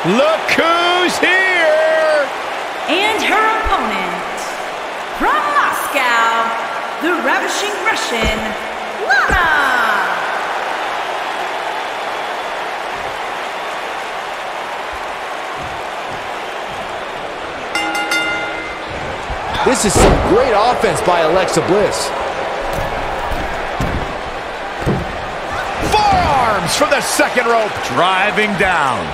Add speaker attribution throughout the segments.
Speaker 1: Look who's here!
Speaker 2: And her opponent, from Moscow, the ravishing Russian, Lana!
Speaker 3: This is some great offense by Alexa Bliss.
Speaker 1: Forearms from the second rope, driving down.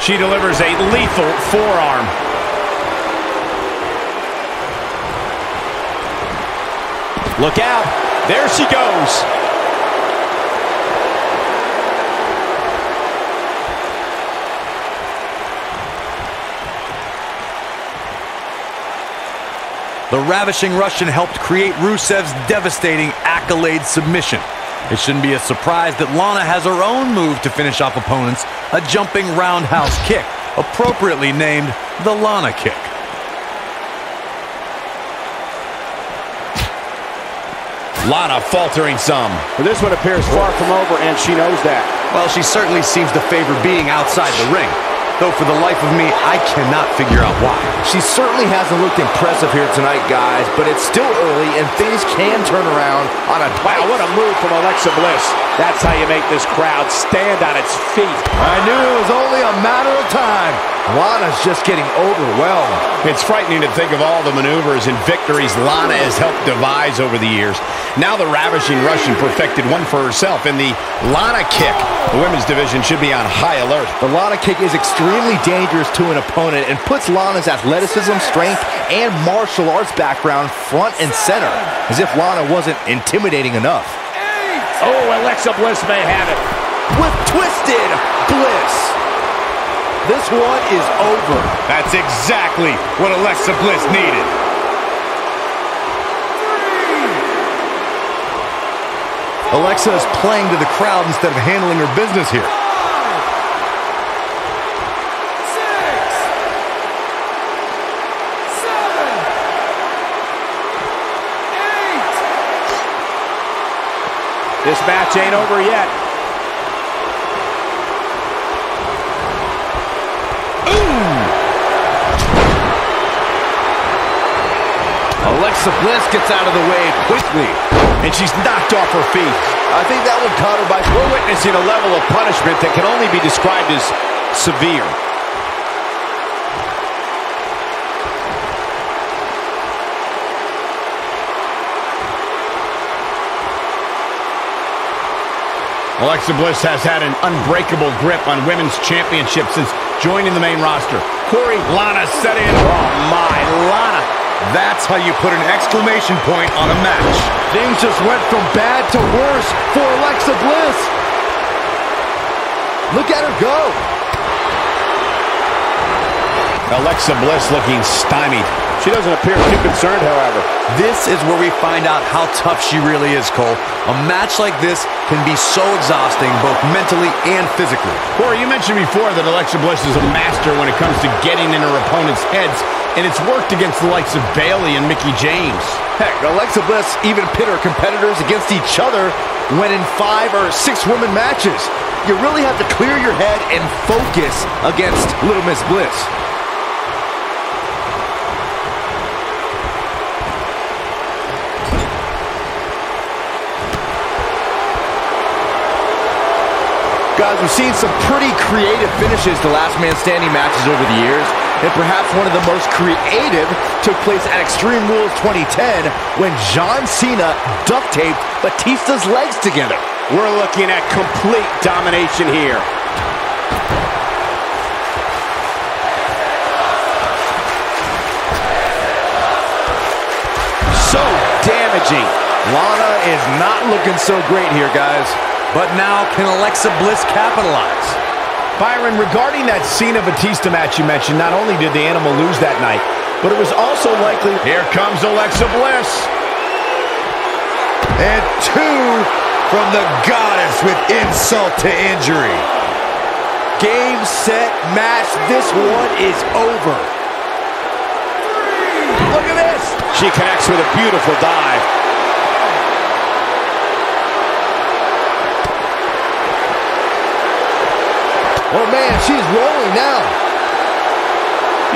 Speaker 1: She delivers a lethal forearm. Look out. There she goes.
Speaker 4: The ravishing Russian helped create Rusev's devastating accolade submission. It shouldn't be a surprise that Lana has her own move to finish off opponents, a jumping roundhouse kick, appropriately named the Lana kick.
Speaker 1: Lana faltering some.
Speaker 3: But this one appears far from over, and she knows that.
Speaker 4: Well, she certainly seems to favor being outside the ring. Though for the life of me, I cannot figure out why.
Speaker 3: She certainly hasn't looked impressive here tonight, guys, but it's still early, and things can turn around on a... Wow, what a move from Alexa Bliss. That's how you make this crowd stand on its feet. I knew it was only a matter of time. Lana's just getting overwhelmed.
Speaker 1: It's frightening to think of all the maneuvers and victories Lana has helped devise over the years. Now the ravishing Russian perfected one for herself in the Lana kick. The women's division should be on high alert.
Speaker 3: The Lana kick is extremely dangerous to an opponent and puts Lana's athleticism, strength, and martial arts background front and center, as if Lana wasn't intimidating enough.
Speaker 1: Oh, Alexa Bliss may have it.
Speaker 3: With twisted Bliss. This one is over.
Speaker 1: That's exactly what Alexa Bliss needed.
Speaker 4: Alexa is playing to the crowd instead of handling her business here.
Speaker 3: 6, 7, 8. This match ain't over yet. Alexa Bliss gets out of the way quickly,
Speaker 1: and she's knocked off her feet.
Speaker 3: I think that one caught her by...
Speaker 1: We're witnessing a level of punishment that can only be described as severe. Alexa Bliss has had an unbreakable grip on women's championships since joining the main roster. Corey, Lana set in.
Speaker 4: Oh my, Lana. That's how you put an exclamation point on a match.
Speaker 3: Things just went from bad to worse for Alexa Bliss. Look at her go.
Speaker 1: Alexa Bliss looking stymied.
Speaker 3: She doesn't appear too concerned, however.
Speaker 4: This is where we find out how tough she really is, Cole. A match like this can be so exhausting, both mentally and physically.
Speaker 1: Corey, you mentioned before that Alexa Bliss is a master when it comes to getting in her opponent's heads, and it's worked against the likes of Bayley and Mickie James.
Speaker 3: Heck, Alexa Bliss even pit her competitors against each other when in 5 or 6 women matches. You really have to clear your head and focus against Little Miss Bliss. Guys, we've seen some pretty creative finishes to last man standing matches over the years, and perhaps one of the most creative took place at Extreme Rules 2010 when John Cena duct taped Batista's legs together.
Speaker 1: We're looking at complete domination here.
Speaker 3: So damaging. Lana is not looking so great here, guys.
Speaker 4: But now, can Alexa Bliss capitalize?
Speaker 1: Byron, regarding that Cena-Batista match you mentioned, not only did the Animal lose that night, but it was also likely... Here comes Alexa Bliss.
Speaker 3: And 2
Speaker 4: from the goddess with insult to injury.
Speaker 3: Game, set, match. This one is over. Look at this. She connects with a beautiful dive. Oh, man, she's rolling now.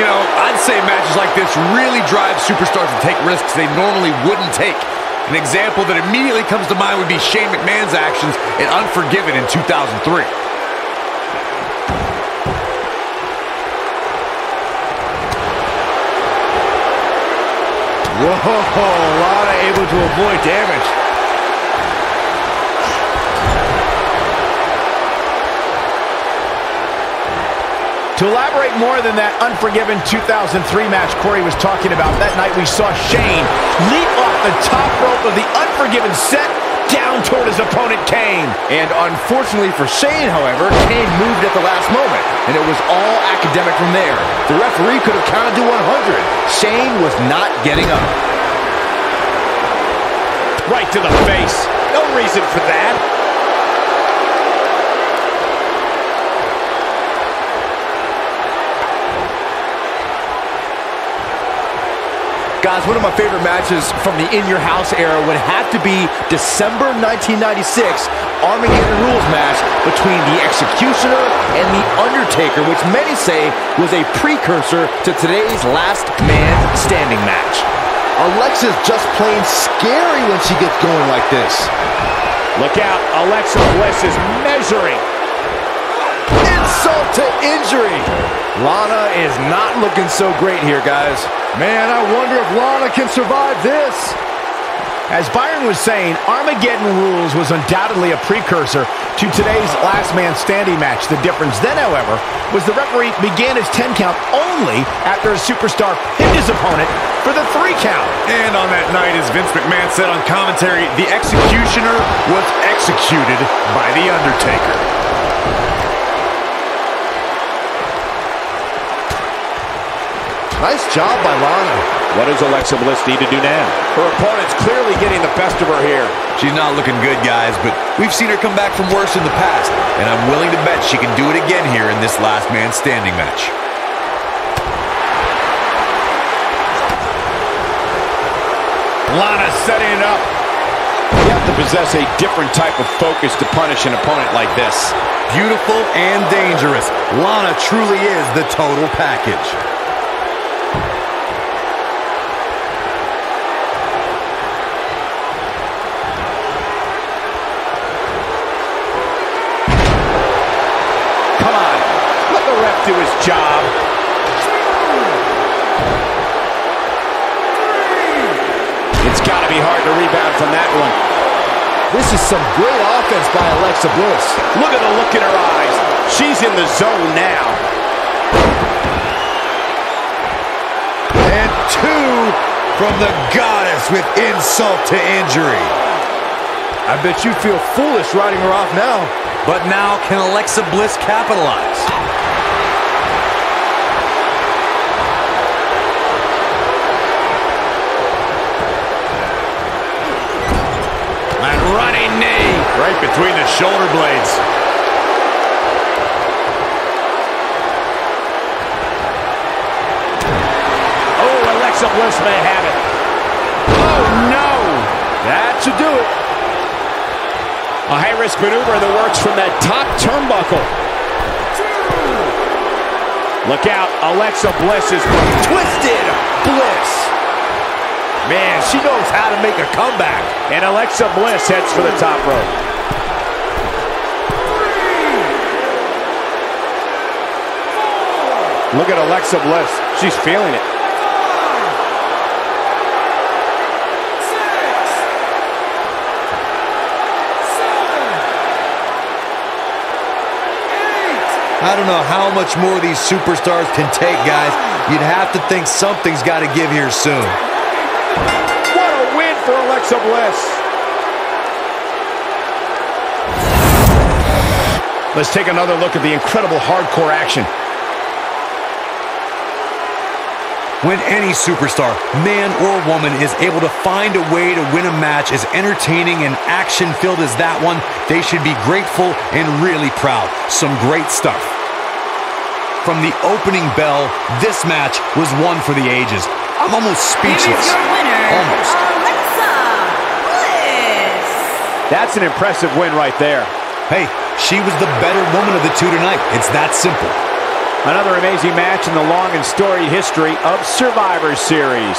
Speaker 4: You know, I'd say matches like this really drive superstars to take risks they normally wouldn't take. An example that immediately comes to mind would be Shane McMahon's actions in Unforgiven in 2003.
Speaker 3: Whoa, Lana able to avoid damage.
Speaker 1: To elaborate more than that Unforgiven 2003 match Corey was talking about, that night we saw Shane leap off the top rope of the Unforgiven set down toward his opponent Kane.
Speaker 3: And unfortunately for Shane, however, Kane moved at the last moment, and it was all academic from there. The referee could have counted to 100. Shane was not getting up.
Speaker 1: Right to the face.
Speaker 3: No reason for that. Guys, one of my favorite matches from the In Your House era would have to be December 1996 Armageddon Rules match between the Executioner and the Undertaker, which many say was a precursor to today's Last Man Standing match. Alexa's just plain scary when she gets going like this. Look out, Alexa Bliss is measuring. Insult to injury. Lana is not looking so great here, guys. Man, I wonder if Lana can survive this.
Speaker 1: As Byron was saying, Armageddon Rules was undoubtedly a precursor to today's Last Man Standing match. The difference then, however, was the referee began his 10 count only after a superstar pinned his opponent for the 3 count.
Speaker 4: And on that night, as Vince McMahon said on commentary, the Executioner was executed by the Undertaker.
Speaker 3: Nice job by Lana. What does Alexa Bliss need to do now? Her opponent's clearly getting the best of her here.
Speaker 4: She's not looking good, guys, but we've seen her come back from worse in the past, and I'm willing to bet she can do it again here in this Last Man Standing match.
Speaker 1: Lana setting it up. You have to possess a different type of focus to punish an opponent like this.
Speaker 4: Beautiful and dangerous. Lana truly is the total package.
Speaker 3: Do his job. It's got to be hard to rebound from that one. This is some great offense by Alexa Bliss. Look at the look in her eyes. She's in the zone now.
Speaker 4: And 2 from the goddess with insult to injury.
Speaker 3: I bet you feel foolish writing her off now.
Speaker 4: But now can Alexa Bliss capitalize?
Speaker 1: Running knee
Speaker 4: right between the shoulder blades.
Speaker 3: Oh, Alexa Bliss may have it.
Speaker 1: Oh, no.
Speaker 3: That should do it. A high-risk maneuver that works from that top turnbuckle. Look out, Alexa Bliss is twisted Bliss. Man, she knows how to make a comeback. And Alexa Bliss heads for the top rope. Look at Alexa Bliss. She's feeling it.
Speaker 4: I don't know how much more these superstars can take, guys. You'd have to think something's got to give here soon.
Speaker 3: What a win for Alexa Bliss.
Speaker 1: Let's take another look at the incredible hardcore action.
Speaker 4: When any superstar, man or woman, is able to find a way to win a match as entertaining and action-filled as that one, they should be grateful and really proud. Some great stuff. From the opening bell, this match was one for the ages. I'm almost speechless.
Speaker 2: Here is your winner,
Speaker 4: Almost.
Speaker 2: Bliss.
Speaker 3: That's an impressive win right there.
Speaker 4: Hey, she was the better woman of the two tonight. It's that simple.
Speaker 3: Another amazing match in the long and storied history of Survivor Series.